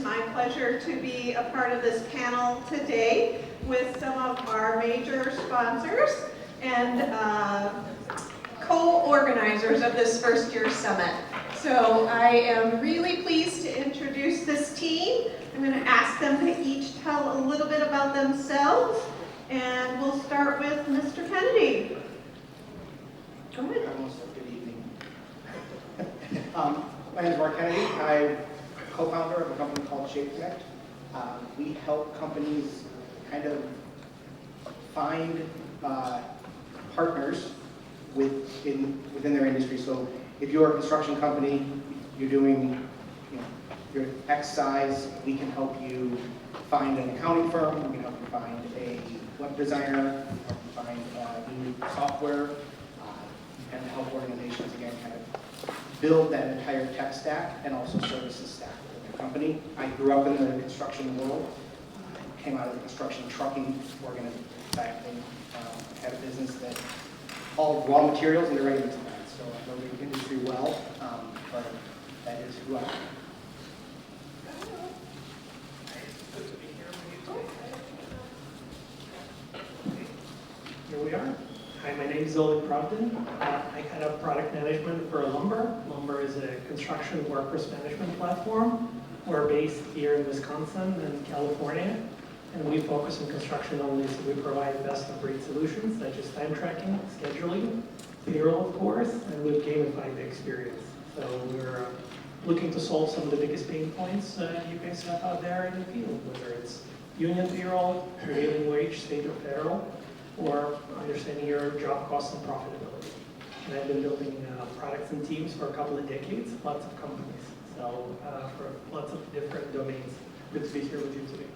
my pleasure to be a part of this panel today with some of our major sponsors and co-organizers of this first year summit. So I am really pleased to introduce this team. I'm going to ask them to each tell a little bit about themselves, and we'll start with Mr. Kennedy. Go ahead. Good evening. My name is Mark Kennedy. I'm co-founder of a company called ShapeConnect. We help companies kind of find partners within their industry. So if you're a construction company, you're doing your X size, we can help you find an accounting firm, we can help you find a web designer, help you find new software, and help organizations again kind of build that entire tech stack and also services stack within their company. I grew up in the construction world, came out of the construction trucking organization, had a business that all raw materials and the ready-mix plants, so I know the industry well, but that is who I am. Here we are. Hi, my name is Oleg Pravdin. I head up product management for Lumber. Lumber is a construction workforce management platform. We're based here in Wisconsin and California, and we focus on construction only, so we provide best-of-breed solutions such as time tracking, scheduling, payroll, of course, and we've gamified the experience. So we're looking to solve some of the biggest pain points you guys have out there in the field, whether it's union payroll, prevailing wage, state or federal, or understanding your job costs and profitability. And I've been building products and teams for a couple of decades, lots of companies, so for lots of different domains. Good to be here with you today.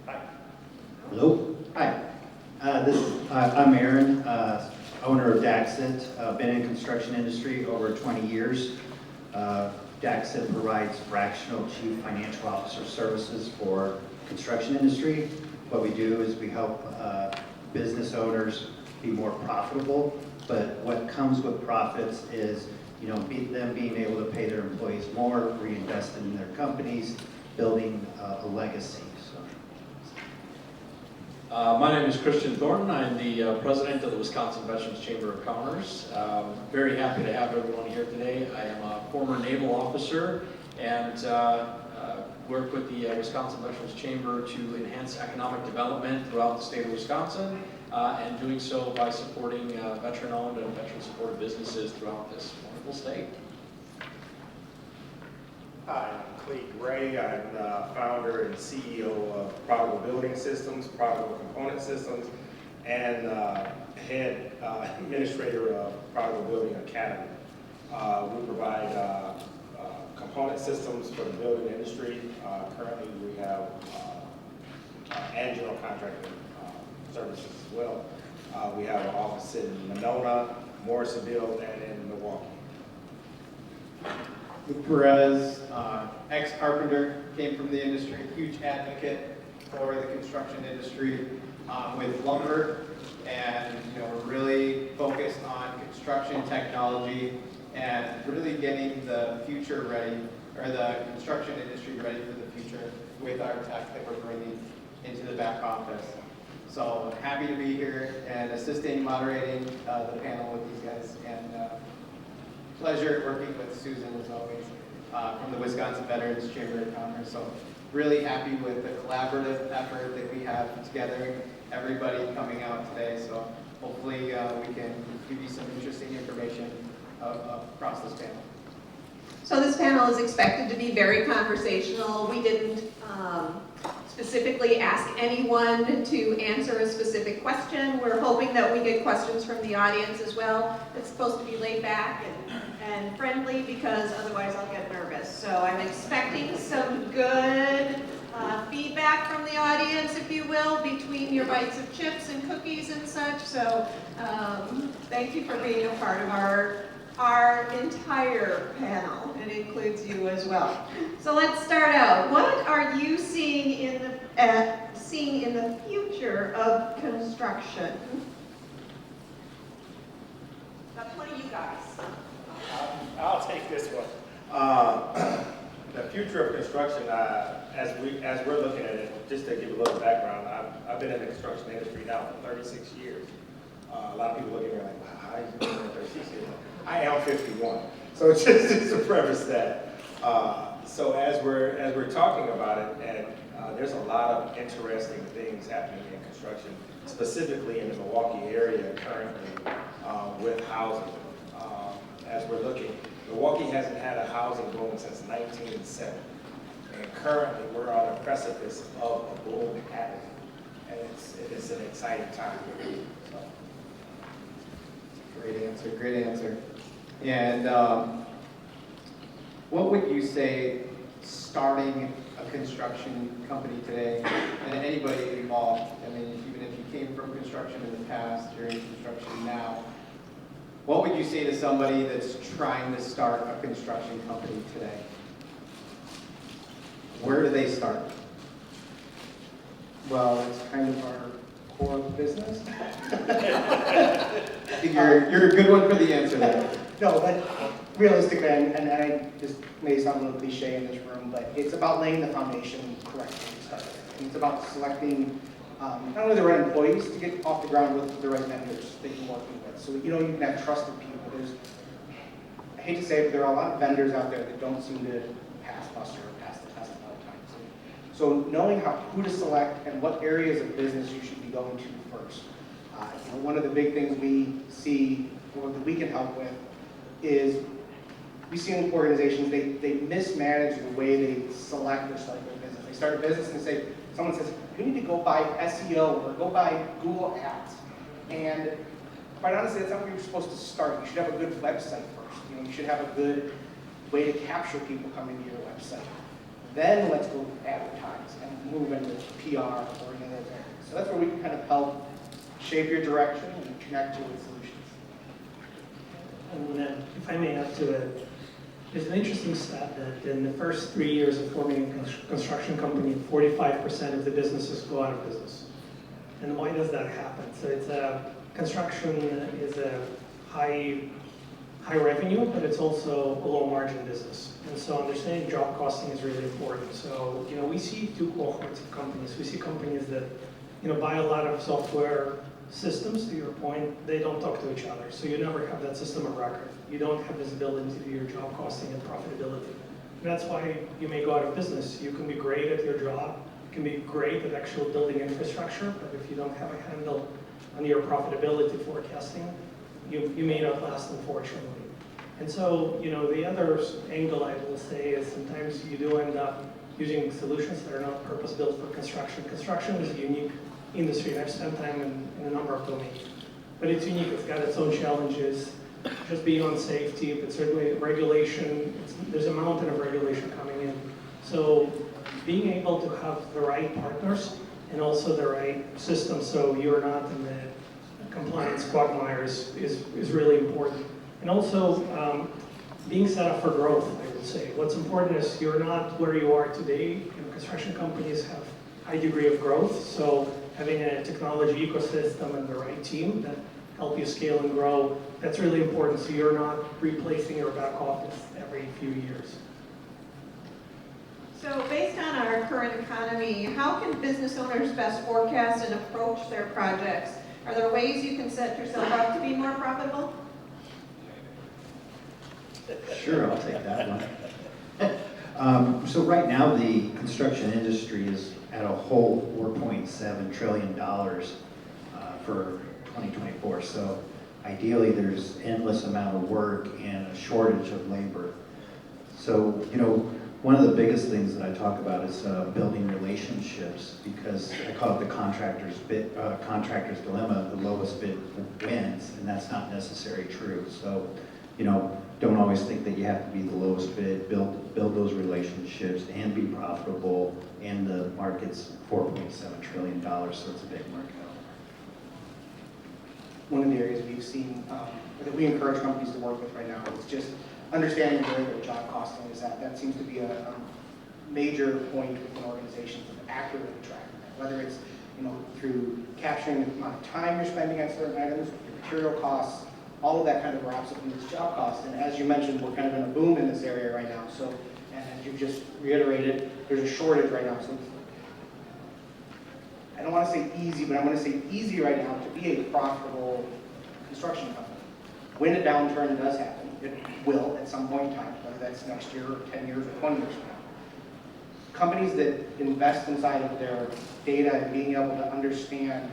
Hi. Hello. Hi. I'm Aaron, owner of DAAXIT. Been in construction industry over 20 years. DAAXIT provides fractional chief financial officer services for construction industry. What we do is we help business owners be more profitable, but what comes with profits is them being able to pay their employees more, reinvest in their companies, building a legacy. My name is Thornton. I'm the president of the Wisconsin Veterans Chamber of Commerce. Very happy to have everyone here today. I am a former naval officer and work with the Wisconsin Veterans Chamber to enhance economic development throughout the state of Wisconsin, and doing so by supporting veteran-owned and veteran-supported businesses throughout this wonderful state. Hi, I'm Clete Ray. I'm the founder and CEO of Prodigal Building Systems, Prodigal Component Systems, and head administrator of Prodigal Building Academy. We provide component systems for the building industry. Currently, we have and general contracting services as well. We have an office in Monona, Morrisonville, and in Milwaukee. Perez, ex-carpenter, came from the industry, huge advocate for the construction industry with lumber, and we're really focused on construction technology and really getting the future ready, or the construction industry ready for the future with our tech that we're bringing into the back office. So happy to be here and assisting, moderating the panel with these guys, and pleasure working with Susan as always from the Wisconsin Veterans Chamber of Commerce. So really happy with the collaborative effort that we have together, everybody coming out today. So hopefully we can give you some interesting information across this panel. So this panel is expected to be very conversational. We didn't specifically ask anyone to answer a specific question. We're hoping that we get questions from the audience as well. It's supposed to be laid back and friendly, because otherwise I'll get nervous. So I'm expecting some good feedback from the audience, if you will, between your bites of chips and cookies and such. So thank you for being a part of our entire panel. It includes you as well. So let's start out. What are you seeing in the future of construction? That's one of you guys. I'll take this one. The future of construction, as we're looking at it, just to give a little background, I've been in the construction industry now for 36 years. A lot of people look at me like, wow, how are you been in 36 years? I am 51, so it's just to preface that. So as we're talking about it, and there's a lot of interesting things happening in construction, specifically in the Milwaukee area currently with housing. As we're looking, Milwaukee hasn't had a housing boom since 1970, and currently we're on the precipice of a boom happening, and it's an exciting time. So. Great answer, great answer. And what would you say starting a construction company today, and anybody involved, I mean, even if you came from construction in the past, you're in construction now, what would you say to somebody that's trying to start a construction company today? Where do they start? Well, it's kind of our core business. I think you're a good one for the answer there. No, but realistically, and I, this may sound a little cliche in this room, but it's about laying the foundation correctly to start with. And it's about selecting not only the right employees to get off the ground with the right vendors that you're working with. So, you know, you can have trusted people. I hate to say it, but there are a lot of vendors out there that don't seem to pass muster or pass the test a lot of times. So knowing who to select and what areas of business you should be going to first. You know, one of the big things we see, or that we can help with, is we see in organizations, they mismanage the way they select or start their business. They start a business and someone says, you need to go buy SEO or go buy Google Ads. And quite honestly, that's not where you're supposed to start. You should have a good website first. You know, you should have a good way to capture people coming to your website. Then let's go advertise and move into PR or any of those areas. So that's where we can kind of help shape your direction and connect you with solutions. And then, if I may add to it, there's an interesting stat that in the first 3 years of forming a construction company, 45% of the businesses go out of business. And why does that happen? So construction is a high revenue, but it's also a low margin business. And so understanding job costing is really important. So, you know, we see two cohorts of companies. We see companies that, you know, buy a lot of software systems, to your point, they don't talk to each other. So you never have that system of record. You don't have visibility into your job costing and profitability. And that's why you may go out of business. You can be great at your job, you can be great at actual building infrastructure, but if you don't have a handle on your profitability forecasting, you may not last, unfortunately. And so, you know, the other angle I will say is sometimes you do end up using solutions that are not purpose-built for construction. Construction is a unique industry, and I've spent time in a number of domains. But it's unique, it's got its own challenges, just beyond safety, but certainly regulation, there's a mountain of regulation coming in. So being able to have the right partners and also the right system so you're not in the compliance quagmires is really important. And also being set up for growth, I would say. What's important is you're not where you are today. You know, construction companies have a high degree of growth, so having a technology ecosystem and the right team that help you scale and grow, that's really important so you're not replacing your back office every few years. So based on our current economy, how can business owners best forecast and approach their projects? Are there ways you can set yourself up to be more profitable? Sure, I'll take that one. So right now, the construction industry is at a whole $4.7 trillion for 2024. So ideally, there's endless amount of work and a shortage of labor. So, you know, one of the biggest things that I talk about is building relationships, because I call it the contractor's dilemma. The lowest bid wins, and that's not necessarily true. So, you know, don't always think that you have to be the lowest bid. Build those relationships and be profitable. And the market's $4.7 trillion, so it's a big market. One of the areas we've seen that we encourage companies to work with right now is just understanding where their job costing is at. That seems to be a major point within organizations of accurately tracking that, whether it's, you know, through capturing the amount of time you're spending on certain items, your material costs, all of that kind of wraps up in this job cost. And as you mentioned, we're kind of in a boom in this area right now. So, and as you just reiterated, there's a shortage right now. So I don't want to say easy, but I'm going to say easy right now to be a profitable construction company. When a downturn does happen, it will at some point in time, whether that's next year, or 10 years, or 20 years from now. Companies that invest inside of their data and being able to understand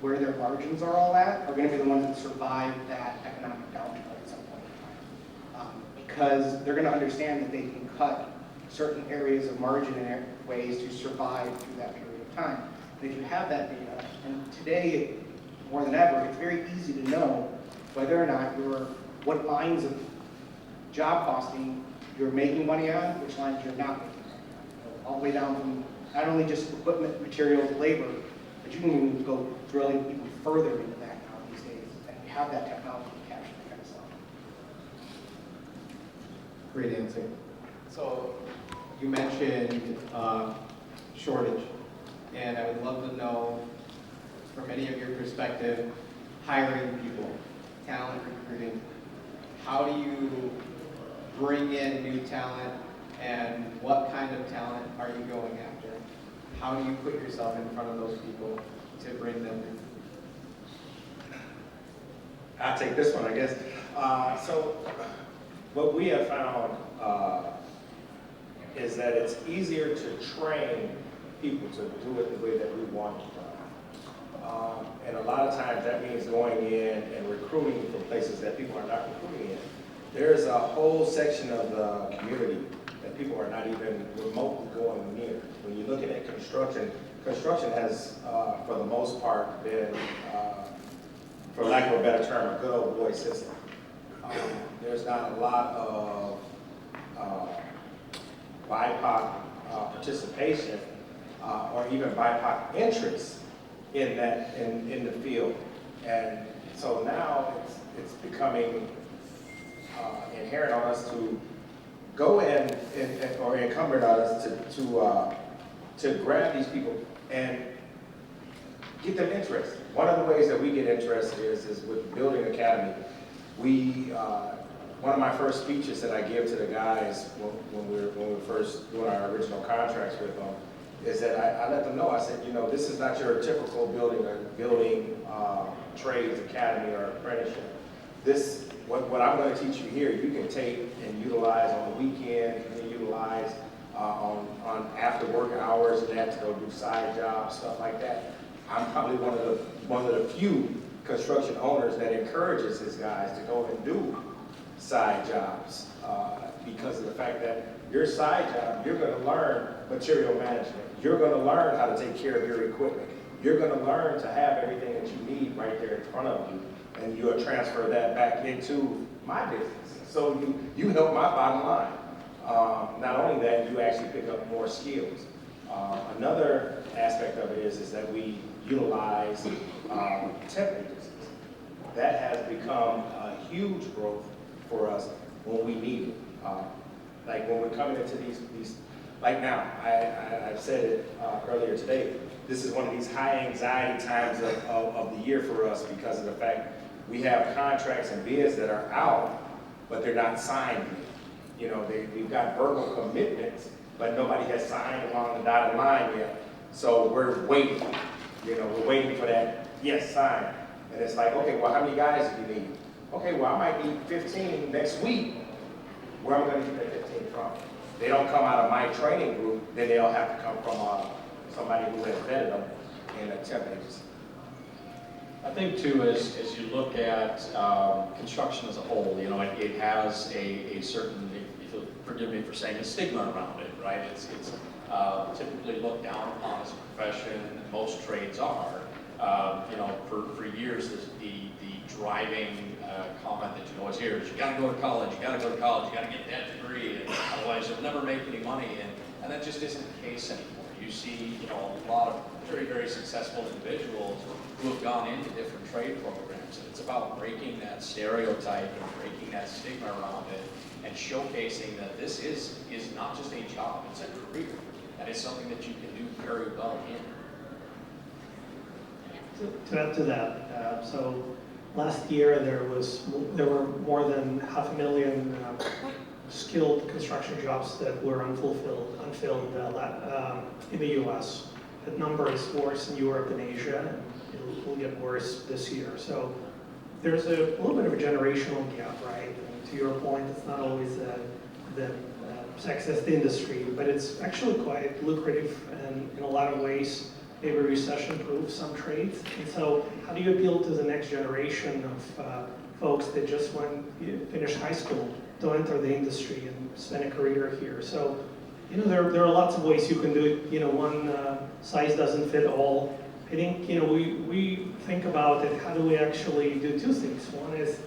where their margins are all at are going to be the ones that survive that economic downturn at some point in time. Because they're going to understand that they can cut certain areas of margin in ways to survive through that period of time. And if you have that data, and today, more than ever, it's very easy to know whether or not what lines of job costing you're making money on, which lines you're not making money on. All the way down from not only just equipment, materials, labor, but you can even go drilling even further into that now these days, and you have that technology to capture that kind of stuff. Great answer. So you mentioned shortage, and I would love to know, from any of your perspective, hiring people, talent recruiting. How do you bring in new talent, and what kind of talent are you going after? How do you put yourself in front of those people to bring them in? I'll take this one, I guess. So what we have found is that it's easier to train people to do it the way that we want to do it. And a lot of times that means going in and recruiting from places that people are not recruiting in. There's a whole section of the community that people are not even remotely going near. When you're looking at construction, construction has, for the most part, been, for lack of a better term, a good old boy system. There's not a lot of BIPOC participation or even BIPOC interest in that in the field, and so now it's becoming inherent on us to go in or incumbent on us to grab these people and get them interested. One of the ways that we get interested is with Building Academy. One of my first speeches that I give to the guys when we were first doing our original contracts with them is that I let them know, I said, you know, this is not your typical building trades academy or apprenticeship. This, what I'm going to teach you here, you can take and utilize on the weekend, you can utilize on after work hours and that to go do side jobs, stuff like that. I'm probably one of the few construction owners that encourages his guys to go and do side jobs because of the fact that your side job, you're going to learn material management. You're going to learn how to take care of your equipment. You're going to learn to have everything that you need right there in front of you, and you'll transfer that back into my business. So you help my bottom line. Not only that, you actually pick up more skills. Another aspect of it is that we utilize temp agencies. That has become a huge growth for us when we need it. Like when we're coming into these like now, I've said it earlier today, this is one of these high anxiety times of the year for us because of the fact we have contracts and bids that are out, but they're not signed yet. You know, we've got verbal commitments, but nobody has signed along the dotted line yet. So we're waiting, we're waiting for that, yes, sign. And it's like, okay, well, how many guys do you need? Okay, well, I might need 15 next week. Where am I going to get that 15 from? They don't come out of my training group, then they'll have to come from somebody who has vetted them in a temp agency. I think too, as you look at construction as a whole, it has a certain, if you'll forgive me for saying, a stigma around it, right? It's typically looked down upon as a profession, and most trades are. For years, the driving comment that you always hear is, you gotta go to college, you gotta get that degree, and otherwise you'll never make any money, and that just isn't the case anymore. You see, a lot of very, very successful individuals who have gone into different trade programs, and it's about breaking that stereotype and breaking that stigma around it, and showcasing that this is not just a job, it's a career, and it's something that you can do very well in. To add to that, so last year there were more than 500,000 skilled construction jobs that were unfilled in the U.S. That number is worse in Europe and Asia, and it will get worse this year. So there's a little bit of a generational gap, right? And to your point, it's not always the sexiest industry, but it's actually quite lucrative and in a lot of ways maybe recession-proof some trades. And so how do you appeal to the next generation of folks that just finish high school to enter the industry and spend a career here? So, you know, there are lots of ways you can do it. You know, one size doesn't fit all. I think, you know, we think about it, how do we actually do two things? One is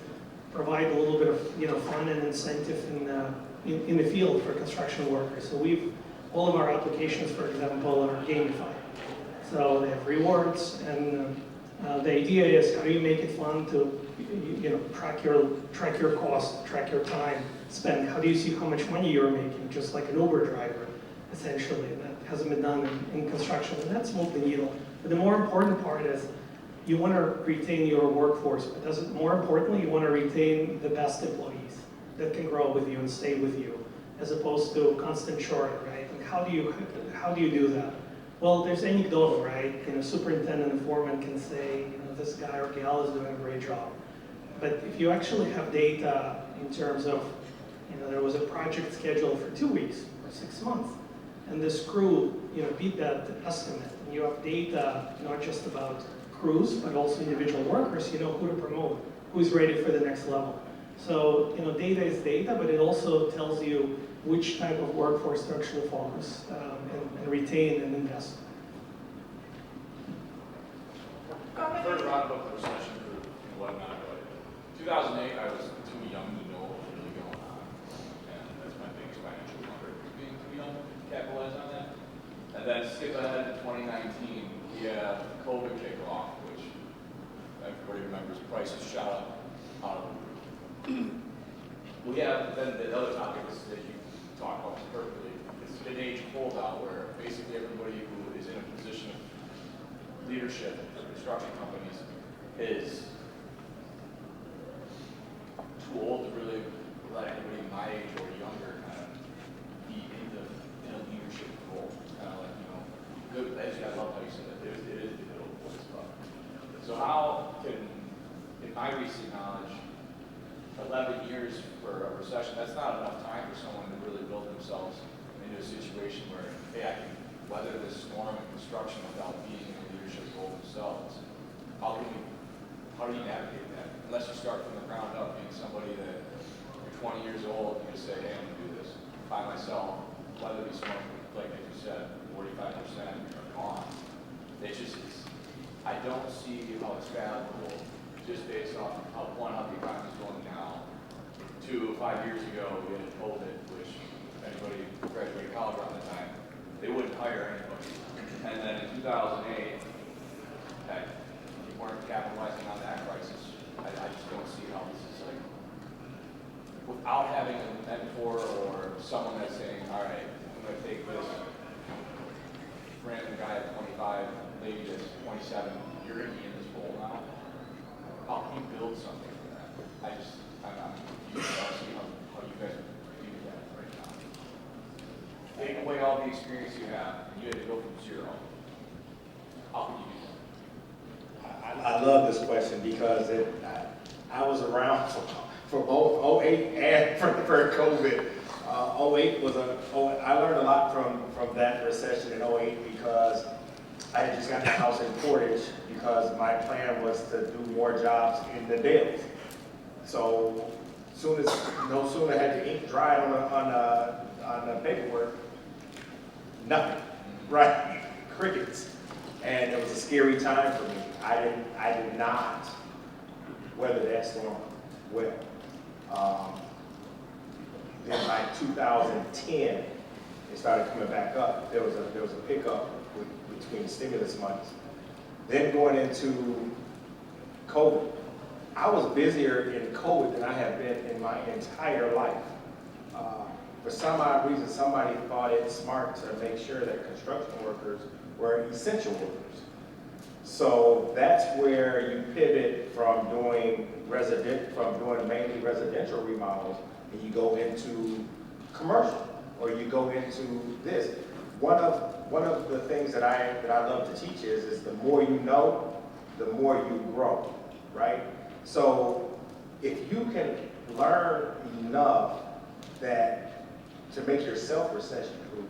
provide a little bit of, you know, fun and incentive in the field for construction workers. So all of our applications, for example, are gamified. So they have rewards, and the idea is how do you make it fun to, you know, track your cost, track your time spent. How do you see how much money you're making, just like an Uber driver, essentially. That hasn't been done in construction, and that's moved the needle. But the more important part is you want to retain your workforce, but more importantly, you want to retain the best employees that can grow with you and stay with you, as opposed to constant shortage, right? And how do you do that? Well, there's anecdotal, right? You know, superintendent and foreman can say, you know, this guy or gal is doing a great job. But if you actually have data in terms of, you know, there was a project scheduled for 2 weeks or 6 months, and this crew, you know, beat that estimate, and you have data not just about crews, but also individual workers, you know who to promote, who's ready for the next level. So, you know, data is data, but it also tells you which type of workforce to actually focus and retain and invest. I've heard a lot about the recession group and whatnot, but 2008, I was too young to know what was really going on. And that's my biggest financial wonder, being too young to capitalize on that. And then skip ahead to 2019, we had COVID kick off, which everybody remembers prices shot up out of the roof. We have, then the other topic is that you talk about perfectly, it's an age holdout where basically everybody who is in a position of leadership for construction companies is too old to really let anybody my age or younger kind of be in a leadership role. Kind of like, you know, good, actually I love how you said that, it is the middle stuff. So how can, in my recent knowledge, 11 years for a recession, that's not enough time for someone to really build themselves into a situation where, hey, I can weather this storm in construction without being in a leadership role themselves. How do you navigate that? Unless you start from the ground up, being somebody that you're 20 years old, you just say, hey, I'm going to do this by myself, weather these storms, like you said, 45% gone. It's just, I don't see how it's valuable just based off how the economy is going now. 5 years ago, we had COVID, which anybody who graduated college around the time, they wouldn't hire anybody. And then in 2008, heck, you weren't capitalizing on that crisis. I just don't see how this is like, without having a mentor or someone that's saying, all right, I'm going to take this random guy at 25, lady that's 27, you're going to be in this role now. How can you build something from that? I'm confused. I don't see how you guys do that right now. Take away all the experience you have, and you had to go from zero. How can you do that? I love this question because I was around for both 08 and for COVID. 08 was I learned a lot from that recession in 08 because I had just gotten a house in Portage because my plan was to do more jobs in the Dales. So no sooner had the ink dried on the paperwork, nothing, right? Crickets. And it was a scary time for me. I did not weather that storm well. Then by 2010, it started coming back up. There was a pickup between the stimulus months. Then going into COVID, I was busier in COVID than I have been in my entire life. For some odd reason, somebody thought it smart to make sure that construction workers were essential workers. So that's where you pivot from doing mainly residential remodels, and you go into commercial, or you go into this. One of the things that I love to teach is the more you know, the more you grow, right? So if you can learn enough that to make yourself recession proof,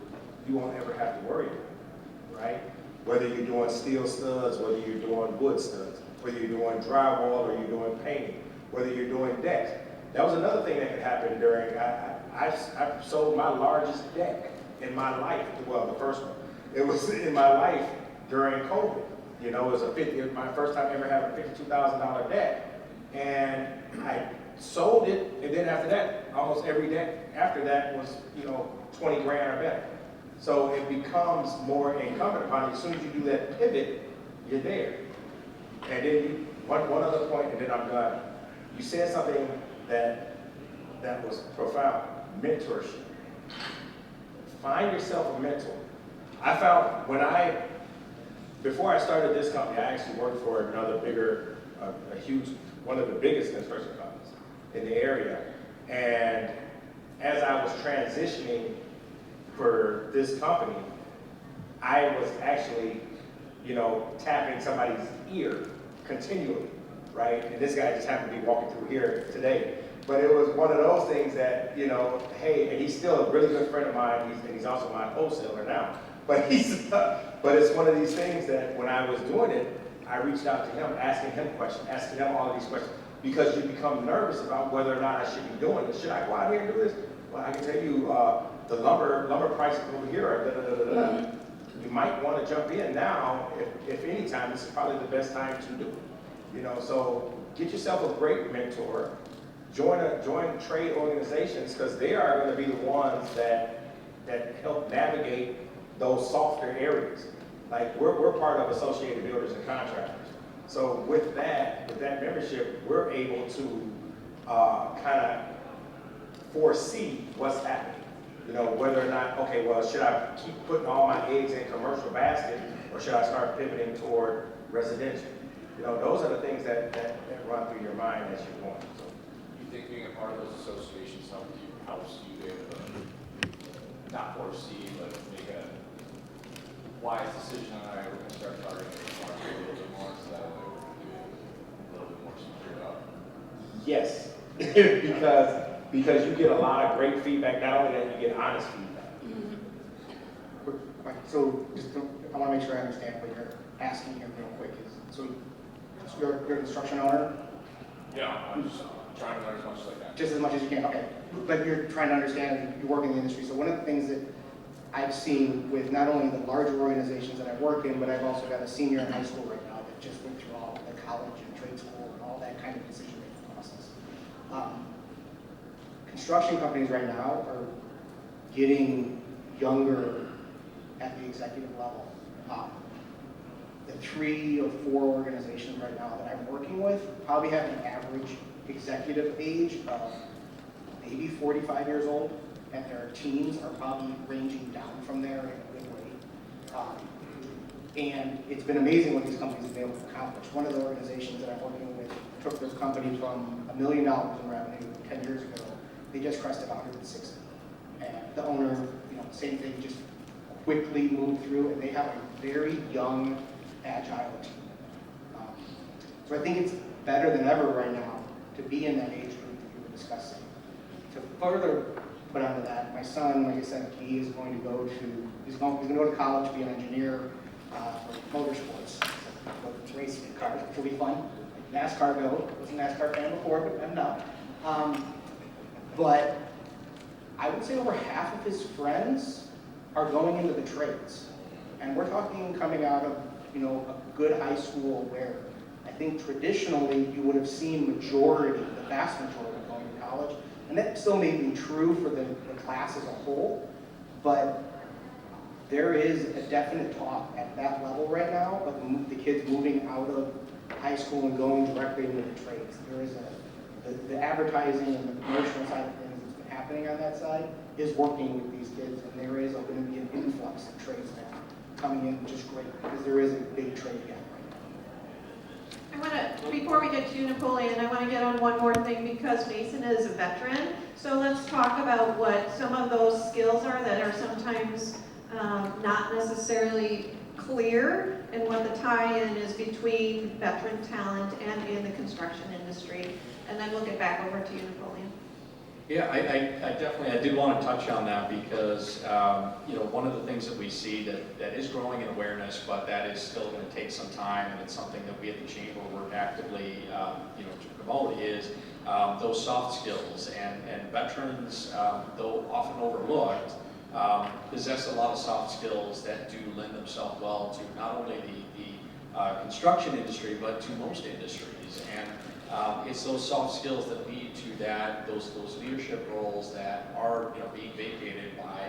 you won't ever have to worry about it, right? Whether you're doing steel studs, whether you're doing wood studs, whether you're doing drywall or you're doing painting, whether you're doing decks. That was another thing that could happen during, I sold my largest deck in my life, well, the first one. It was in my life during COVID. You know, it was my first time ever having a $52,000 deck. And I sold it, and then after that, almost every deck after that was, 20 grand or better. So it becomes more incumbent upon you. As soon as you do that pivot, you're there. And then one other point, and then I'm done. You said something that was profound, mentorship. Find yourself a mentor. I found before I started this company, I actually worked for another bigger, one of the biggest construction companies in the area. And as I was transitioning for this company, I was actually, tapping somebody's ear continually, right? And this guy just happened to be walking through here today. But it was one of those things that, hey, and he's still a really good friend of mine, and he's also my wholesaler now. But but it's one of these things that when I was doing it, I reached out to him, asking him questions, asking him all of these questions, because you become nervous about whether or not I should be doing this. Should I go out here and do this? Well, I can tell you, the lumber prices over here are da-da-da-da-da. You might want to jump in now. If any time, this is probably the best time to do it. So get yourself a great mentor. Join trade organizations, because they are going to be the ones that help navigate those softer areas. Like we're part of Associated Builders and Contractors. So with that membership, we're able to kind of foresee what's happening. Whether or not, okay, well, should I keep putting all my eggs in commercial basket, or should I start pivoting toward residential? Those are the things that run through your mind as you're going. So, You think being a part of those associations helps you be able to not foresee, but make a wise decision on how we're going to start targeting the market a little bit more, so that way we're a little bit more secure up? yes, because you get a lot of great feedback. Not only that, you get honest feedback. So I want to make sure I understand what you're asking here real quick. So you're a construction owner? Yeah, I'm just trying to learn as much as I can. Just as much as you can, okay. But you're trying to understand, you work in the industry. So one of the things that I've seen with not only the larger organizations that I work in, but I've also got a senior in high school right now that just went through all the college and trade school and all that kind of decision-making process. Construction companies right now are getting younger at the executive level. The 3 or 4 organizations right now that I'm working with probably have an average executive age of maybe 45 years old, and their teams are probably ranging down from there in a good way. And it's been amazing what these companies have been able to accomplish. One of the organizations that I'm working with took their company from $1 million in revenue 10 years ago. They just crested 160. And the owner, same thing, just quickly moved through, and they have a very young, agile team. So I think it's better than ever right now to be in that age group that you were discussing. To further put onto that, my son, like I said, he is going to go to go to college, be an engineer for motorsports, so racing cars, which will be fun. Like NASCAR go. I was a NASCAR fan before, but I'm not. But I would say over half of his friends are going into the trades. And we're talking coming out of, a good high school where I think traditionally you would have seen the vast majority going to college. And that still may be true for the class as a whole, but there is a definite talk at that level right now of the kids moving out of high school and going directly into the trades. There is the advertising and the promotional side of things that's been happening on that side is working with these kids, and there is going to be an influx of trades now coming in, which is great, because there is a big trade gap right now. before we get to you, Napoleon, I want to get on one more thing because Mason is a veteran. So let's talk about what some of those skills are that are sometimes not necessarily clear, and what the tie-in is between veteran talent and in the construction industry. And then we'll get back over to you, Napoleon. Yeah, I definitely, I did want to touch on that because, you know, one of the things that we see that is growing in awareness, but that is still going to take some time, and it's something that we at the Chamber work actively, you know, to promote, is those soft skills. And veterans, though often overlooked, possess a lot of soft skills that do lend themselves well to not only the construction industry, but to most industries. And it's those soft skills that lead to those leadership roles that are, you know, being vacated by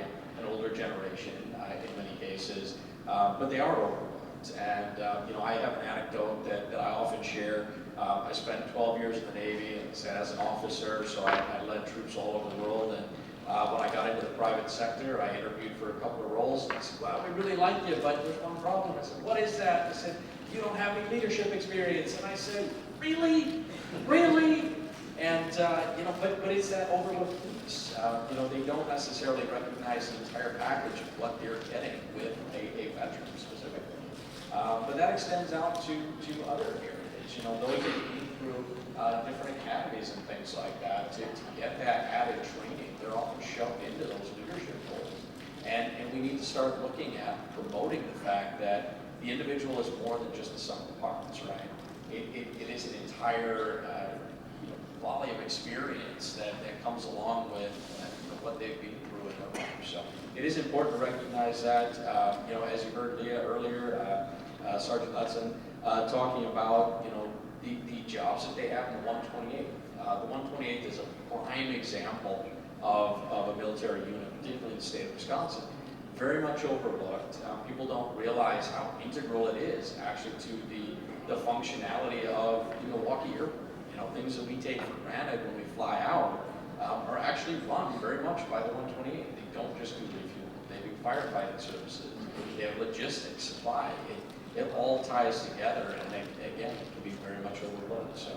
an older generation in many cases, but they are overlooked. And you know, I have an anecdote that I often share. I spent 12 years in the Navy and as an officer, so I led troops all over the world. And when I got into the private sector, I interviewed for a couple of roles, and I said, well, we really like you, but there's one problem. I said, what is that? They said, you don't have any leadership experience. And I said, really? Really? And, you know, but it's that overlooked piece. You know, they don't necessarily recognize the entire package of what they're getting with a veteran specifically. But that extends out to other areas. You know, those that have been through different academies and things like that to get that added training. They're often shoved into those leadership roles. And we need to start looking at promoting the fact that the individual is more than just the sum of parts, right? It is an entire you know, volley of experience that comes along with you know, what they've been through in their life. So it is important to recognize that. You know, as you heard Leah earlier, Sergeant Hudson talking about, you know, the jobs that they have in the 128th. The 128th is a prime example of a military unit, particularly in the state of Wisconsin. Very much overlooked. People don't realize how integral it is actually to the functionality of the Milwaukee Airport. You know, things that we take for granted when we fly out are actually run very much by the 128th. They don't just do refuel. They do firefighting services. They have logistics, supply. It all ties together, and again, it can be very much overlooked. So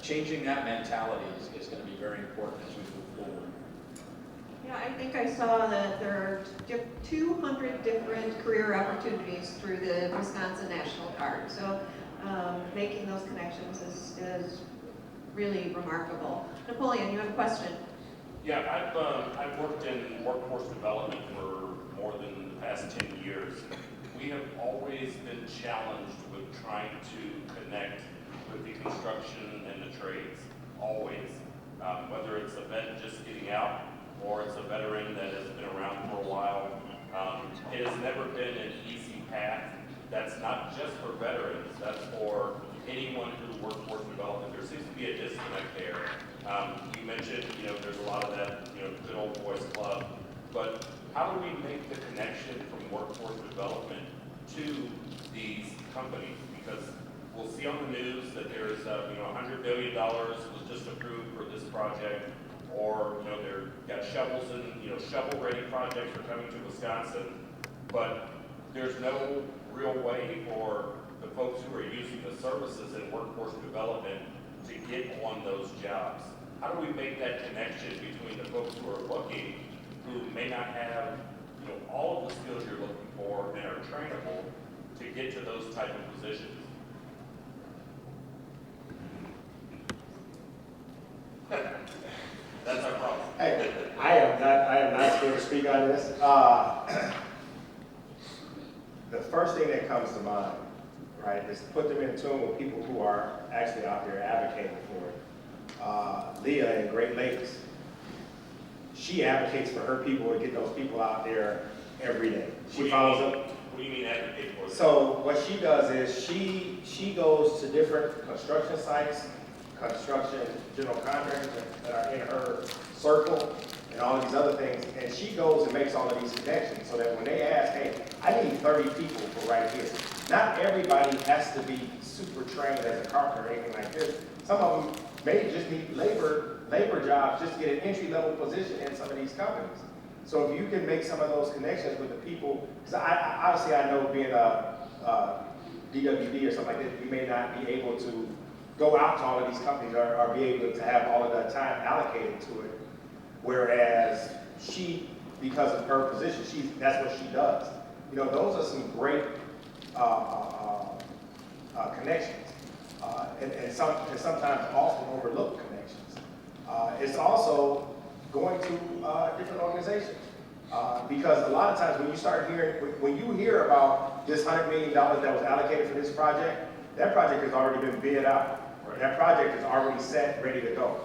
changing that mentality is going to be very important as we move forward. Yeah, I think I saw that there are 200 different career opportunities through the Wisconsin National Guard. So making those connections is really remarkable. Napoleon, you have a question? Yeah, I've worked in workforce development for more than the past 10 years. We have always been challenged with trying to connect with the construction and the trades, always. Whether it's a vet just getting out or it's a veteran that has been around for a while. It has never been an easy path. That's not just for veterans, that's for anyone who workforce development. There seems to be a disconnect there. You mentioned, you know, there's a lot of that, you know, good old boys club, but how do we make the connection from workforce development to these companies? Because we'll see on the news that there's, you know, $100 billion was just approved for this project, or, you know, they've got shovels and, you know, shovel-ready projects are coming to Wisconsin, but there's no real way for the folks who are using the services in workforce development to get on those jobs. How do we make that connection between the folks who are looking, who may not have, you know, all of the skills you're looking for and are trainable to get to those type of positions? That's our problem. Hey, I am not scared to speak on this. The first thing that comes to mind, right, is to put them in tune with people who are actually out there advocating for it. Leah in Great Lakes, she advocates for her people to get those people out there every day. She follows up. What do you mean advocate for? So what she does is she goes to different construction sites, construction general contractors that are in her circle and all these other things, and she goes and makes all of these connections so that when they ask, hey, I need 30 people for right here. Not everybody has to be super trained as a carpenter or anything like this. Some of them may just need labor jobs just to get an entry-level position in some of these companies. So if you can make some of those connections with the people, because obviously I know being a DWD or something like that, you may not be able to go out to all of these companies or be able to have all of that time allocated to it. Whereas she, because of her position, that's what she does. You know, those are some great connections, and sometimes often overlooked connections. It's also going to different organizations. Because a lot of times when you hear about this $100 million that was allocated for this project, that project has already been bid out. Right. That project is already set, ready to go.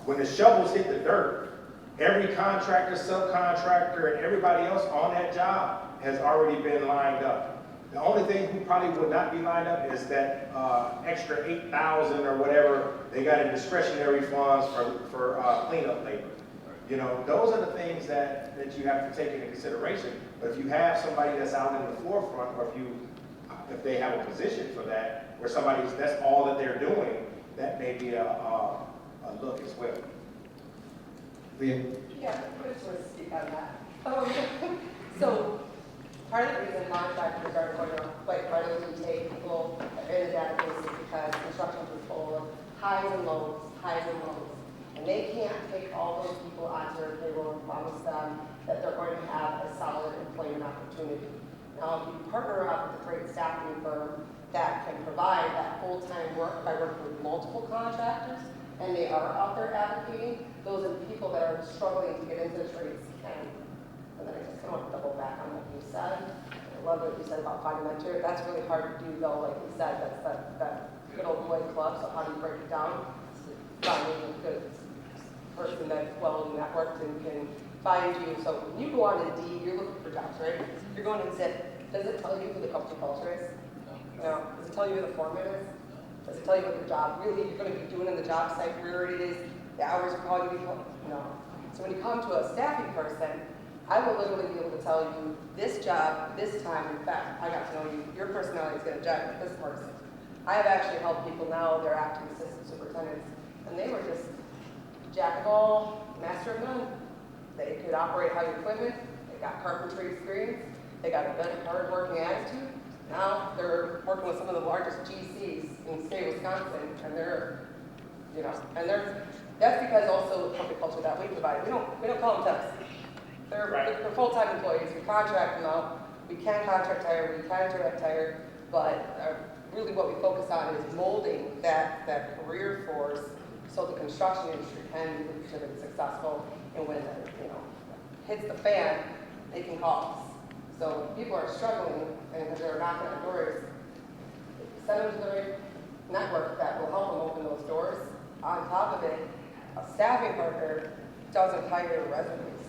When the shovels hit the dirt, every contractor, subcontractor, and everybody else on that job has already been lined up. The only thing who probably would not be lined up is that extra $8,000 or whatever they got in discretionary funds for cleanup labor. You know, those are the things that you have to take into consideration. But if you have somebody that's out in the forefront, or if they have a position for that, where that's all that they're doing, that may be a look as well. Leah? Yeah, I just want to speak on that. So, part of the reason contractors are going to, like, part of the reason we take people in the database is because construction is full of highs and lows. And they can't take all those people onto their payroll and promise them that they're going to have a solid employment opportunity. Now, if you partner up with a great staffing firm that can provide that full-time work by working with multiple contractors, and they are out there advocating, those are the people that are struggling to get into the trades can. And then I just want to double back on what you said. I love what you said about finding mentor. That's really hard to do, though. Like you said, that's that good old boy club. So how do you break it down? Finding a good person that's well networked and can find you. So when you go on Indeed, you're looking for jobs, right? You're going and zip. Does it tell you who the company culture is? No. Does it tell you who the foreman is? Does it tell you what your job really you're going to be doing in the job site, where it is, the hours are calling you? No. So when you come to a staffing person, I will literally be able to tell you this job, this time. In fact, I got to know you. Your personality is going to judge this person. I have actually helped people now. They're acting assistant superintendents, and they were just jack of all, master of none. They could operate heavy equipment. They got carpentry experience. They got a good, hard-working attitude. Now they're working with some of the largest GCs in the state of Wisconsin, and that's because also the company culture that we provide. We don't call them temps. They're full-time employees. We contract them out. We can contract hire. We can direct hire, but really what we focus on is molding that career force so the construction industry can be considered successful, and when it hits the fan, they can call us. So if people are struggling and they're knocking on doors, send them to the right network that will help them open those doors. On top of it, a staffing partner doesn't hire resumes,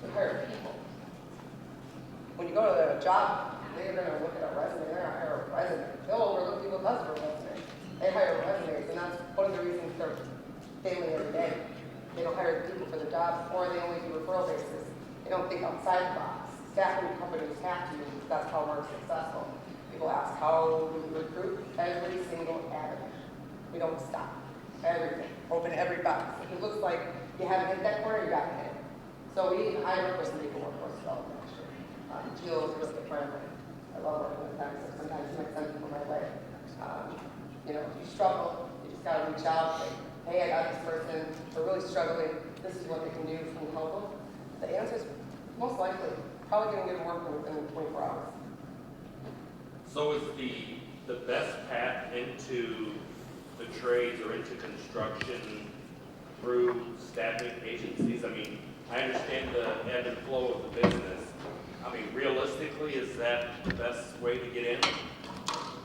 they hire people. When you go to a job, they're going to look at a resume, they're going to hire a resume. They'll overlook people because of a resume. They hire resumes, and that's one of the reasons they're failing every day. They don't hire people for the jobs, or they only do referral basis. They don't think outside the box. Staffing companies have to, that's how we're successful. People ask, how do we recruit? Every single avenue. We don't stop. Everything. Open every box. If it looks like you haven't hit that corner, you got to hit it. So I work with some people workforce development, actually. Jill is just a friend. I love working with them, so sometimes it makes some people my way. If you struggle, you just got to reach out and say, hey, I got this person, they're really struggling, this is what they can do, can you help them? The answer is most likely, probably going to get them working within 24 hours. So is the best path into the trades or into construction through staffing agencies? I mean, I understand the ebb and flow of the business. I mean, realistically, is that the best way to get in?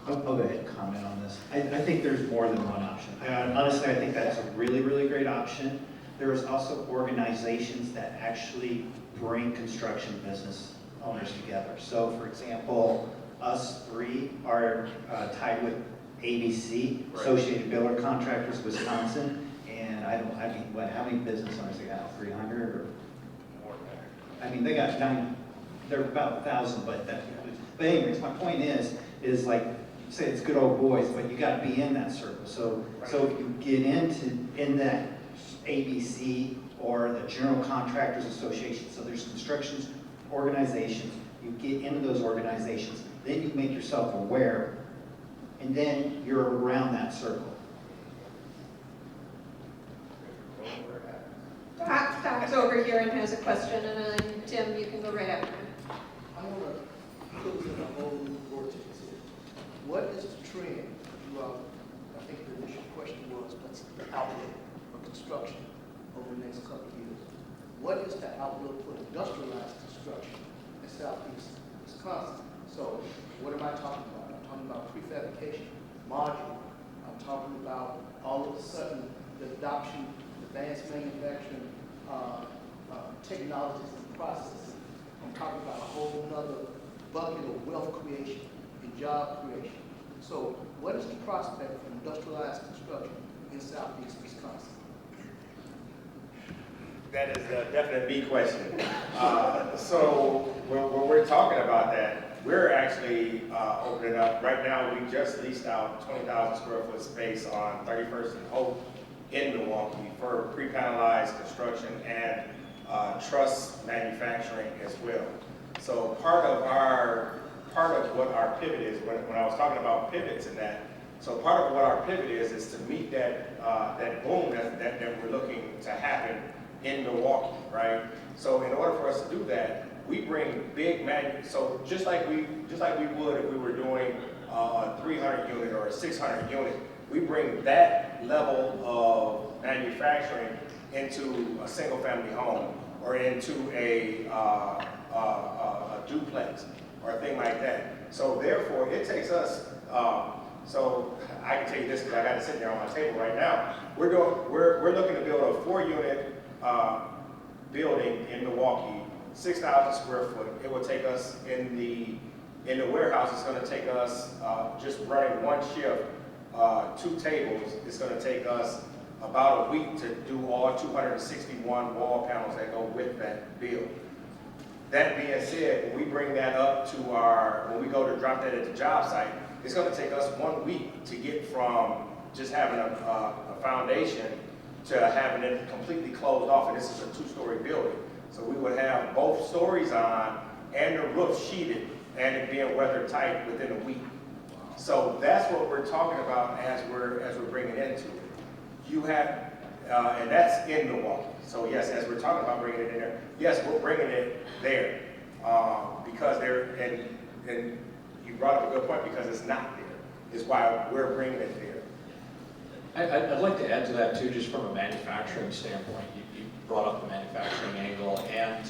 I'll go ahead and comment on this. I think there's more than one option. Honestly, I think that's a really, really great option. There's also organizations that actually bring construction business owners together. So, for example, us three are tied with ABC, Right. Associated Builder Contractors Wisconsin, and how many business owners they got? 300 or More than I mean, they got they're about 1,000, but anyways, my point is like, say it's good old boys, but you got to be in that circle. So if you get in that ABC or the General Contractors Association, so there's construction organizations, you get into those organizations, then you make yourself aware and then you're around that circle. Doc's over here and has a question, and then Tim, you can go right after him. I want to close in a whole new vortex here. What is the trend throughout, I think the initial question was, what's the outlook for construction over the next couple of years? What is the outlook for industrialized construction in southeast Wisconsin? So what am I talking about? I'm talking about prefabrication, modular. I'm talking about all of a sudden the adoption of advanced manufacturing technologies and processes. I'm talking about a whole nother bucket of wealth creation and job creation. So what is the prospect for industrialized construction in southeast Wisconsin? That is a definite B question. So when we're talking about that, we're actually opening up. Right now, we just leased out 20,000 square foot space on 31st and Hope in Milwaukee for pre-panelized construction and truss manufacturing as well. So part of what our pivot is, when I was talking about pivots and that, so part of what our pivot is to meet that that boom that we're looking to happen in Milwaukee, right? So in order for us to do that, we bring big so just like we would if we were doing a 300 unit or a 600 unit, we bring that level of manufacturing into a single family home or into a duplex or a thing like that. So therefore, it takes us, so I can tell you this because I got it sitting there on my table right now. We're looking to build a 4-unit building in Milwaukee, 6,000 square foot. It will take us in the warehouse. It's going to take us just running one shift, 2 tables. It's going to take us about a week to do all 261 wall panels that go with that build. That being said, when we bring that up to when we go to drop that at the job site, it's going to take us 1 week to get from just having a foundation to having it completely closed off. And this is a 2-story building. So we would have both stories on and the roof sheeted and it being weather tight within a week. So that's what we're talking about as we're bringing into it. You have, and that's in Milwaukee. So yes, as we're talking about bringing it in there, yes, we're bringing it there because and you brought up a good point because it's not there. Is why we're bringing it there. I'd like to add to that too, just from a manufacturing standpoint. You brought up the manufacturing angle, and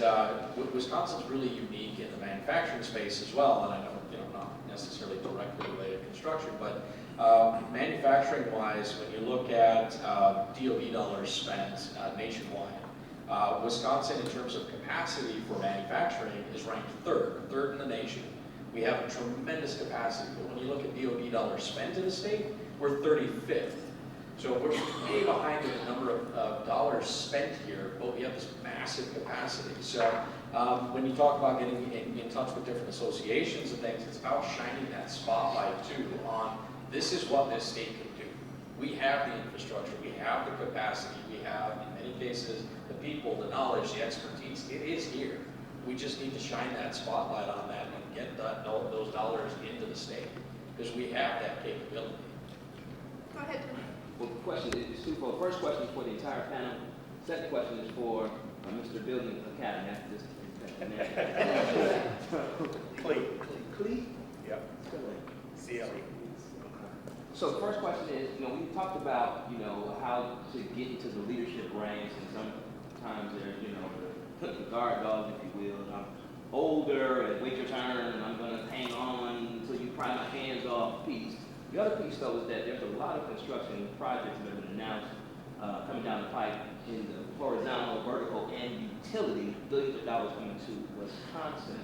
Wisconsin's really unique in the manufacturing space as well. And I know, not necessarily directly related to construction, but manufacturing-wise, when you look at DOE dollars spent nationwide, Wisconsin, in terms of capacity for manufacturing, is ranked third in the nation. We have a tremendous capacity, but when you look at DOE dollars spent in the state, we're 35th. So we're way behind in the number of dollars spent here, but we have this massive capacity. So when you talk about getting in touch with different associations and things, it's about shining that spotlight too on this is what this state can do. We have the infrastructure, we have the capacity, we have, in many cases, the people, the knowledge, the expertise. It is here. We just need to shine that spotlight on that and get those dollars into the state because we have that capability. Go ahead, Tim. Well, the question is twofold. First question is for the entire panel. Second question is for Mr. Building Academy. After this. Clee. Yep. CLE. So the first question is, we talked about, how to get into the leadership ranks, and sometimes there's, the guard dogs, if you will. And I'm older, and wait your turn, and I'm going to hang on until you pry my hands off piece. The other piece, though, is that there's a lot of construction projects that have been announced coming down the pipe in the horizontal, vertical, and utility, billions of dollars coming to Wisconsin.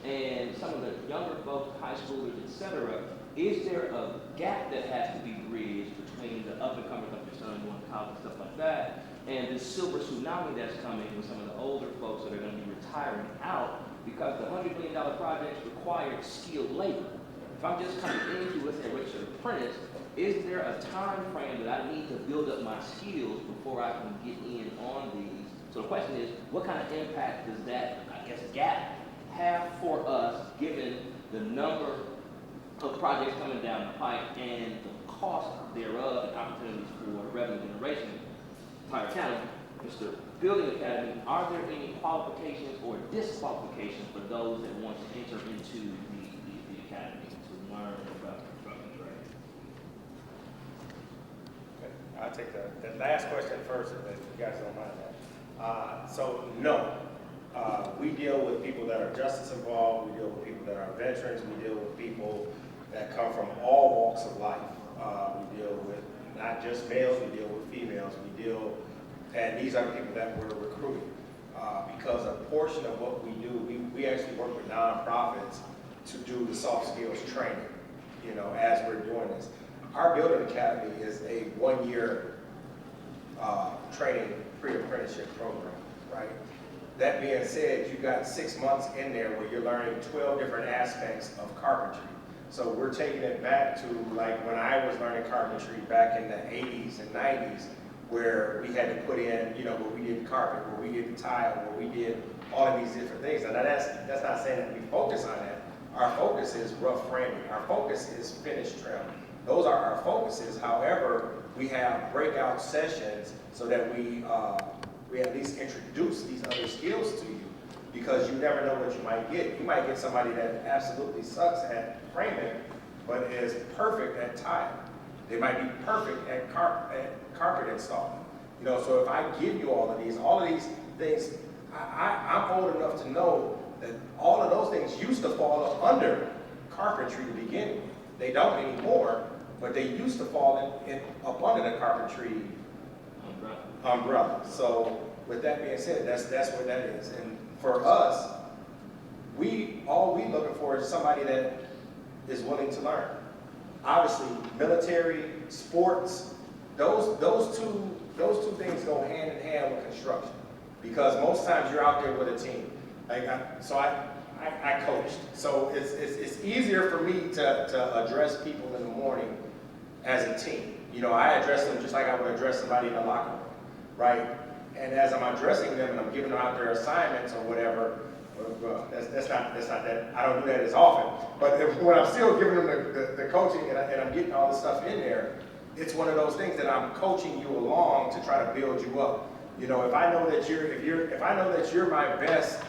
And some of the younger folks, high schoolers, et cetera, is there a gap that has to be bridged between the up-and-comers like your son going to college and stuff like that, and this silver tsunami that's coming with some of the older folks that are going to be retiring out because the $100 million projects require skilled labor? If I'm just coming into, let's say, registered apprentice, is there a time frame that I need to build up my skills before I can get in on these? So the question is, what kind of impact does that, gap have for us given the number of projects coming down the pike and the cost thereof and opportunities for revenue generation, entire county, Mr. Building Academy, are there any qualifications or disqualifications for those that want to enter into the academy to learn about construction trade? Okay, I'll take the last question first, if you guys don't mind that. So no, we deal with people that are justice involved, we deal with people that are veterans, we deal with people that come from all walks of life. We deal with not just males, we deal with females, and these are the people that we're recruiting. Because a portion of what we do, we actually work with nonprofits to do the soft skills training, you know, as we're doing this. Our Building Academy is a one-year training pre-apprenticeship program, right? That being said, you got 6 months in there where you're learning 12 different aspects of carpentry. So we're taking it back to like when I was learning carpentry back in the 80s and 90s, where we had to put in, you know, where we did carpet, where we did tile, where we did all of these different things. And that's not saying that we focus on that. Our focus is rough framing. Our focus is finish trim. Those are our focuses. However, we have breakout sessions so that we at least introduce these other skills to you, because you never know what you might get. You might get somebody that absolutely sucks at framing, but is perfect at tile. They might be perfect at carpet installing. You know, so if I give you all of these things, I'm old enough to know that all of those things used to fall under carpentry to begin with. They don't anymore, but they used to fall up under the carpentry umbrella. So with that being said, that's what that is. And for us, all we looking for is somebody that is willing to learn. Obviously, military, sports, those two things go hand in hand with construction, because most times you're out there with a team. I coached, so it's easier for me to address people in the morning as a team. You know, I address them just like I would address somebody in the locker room, right? And as I'm addressing them and I'm giving them out their assignments or whatever, that's not that, I don't do that as often. But when I'm still giving them the coaching and I'm getting all the stuff in there, it's one of those things that I'm coaching you along to try to build you up. You know, if I know that you're my best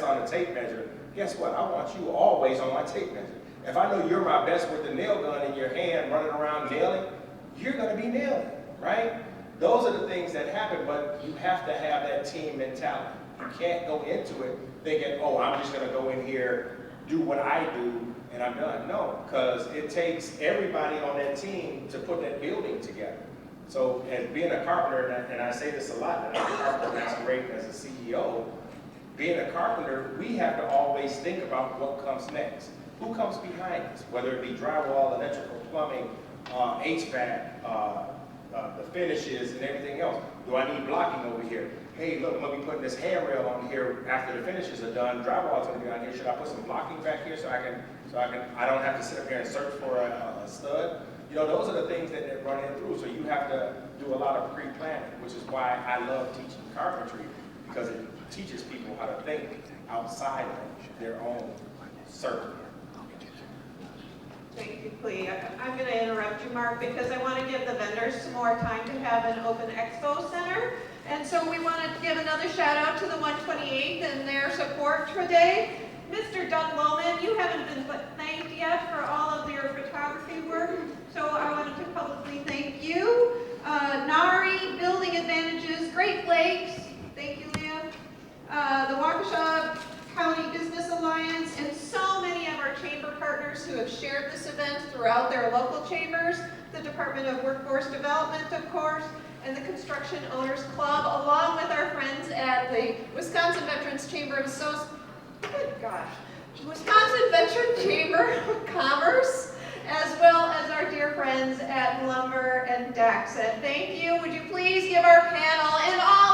on the tape measure, guess what? I want you always on my tape measure. If I know you're my best with the nail gun in your hand running around nailing, you're gonna be nailing, right? Those are the things that happen, but you have to have that team mentality. You can't go into it thinking, oh, I'm just gonna go in here, do what I do, and I'm done. No, because it takes everybody on that team to put that building together. So as being a carpenter, and I say this a lot, and I'm a carpenter masquerading as a CEO, being a carpenter, we have to always think about what comes next. Who comes behind us? Whether it be drywall, electrical, plumbing, HVAC, the finishes and everything else. Do I need blocking over here? Hey, look, I'm gonna be putting this handrail on here after the finishes are done. Drywall's gonna be on here. Should I put some blocking back here so I don't have to sit up here and search for a stud? You know, those are the things that run in through. So you have to do a lot of pre-planning, which is why I love teaching carpentry, because it teaches people how to think outside of their own circle. Thank you, Clea. I'm going to interrupt you, Mark, because I want to give the vendors some more time to have an open expo center. And so we want to give another shout out to the 128th and their support today. Mr. Doug Lohman, you haven't been thanked yet for all of your photography work, so I wanted to publicly thank you. NARI, Building Advantages, Great Lakes, thank you, Leah. The Waukesha County Business Alliance, and so many of our chamber partners who have shared this event throughout their local chambers, the Department of Workforce Development, of course, and the Construction Owners Club, along with our friends at the Wisconsin Veterans Chamber of Wisconsin Veteran Chamber of Commerce, as well as our dear friends at Lumber and DAAXIT. Thank you. Would you please give our panel and all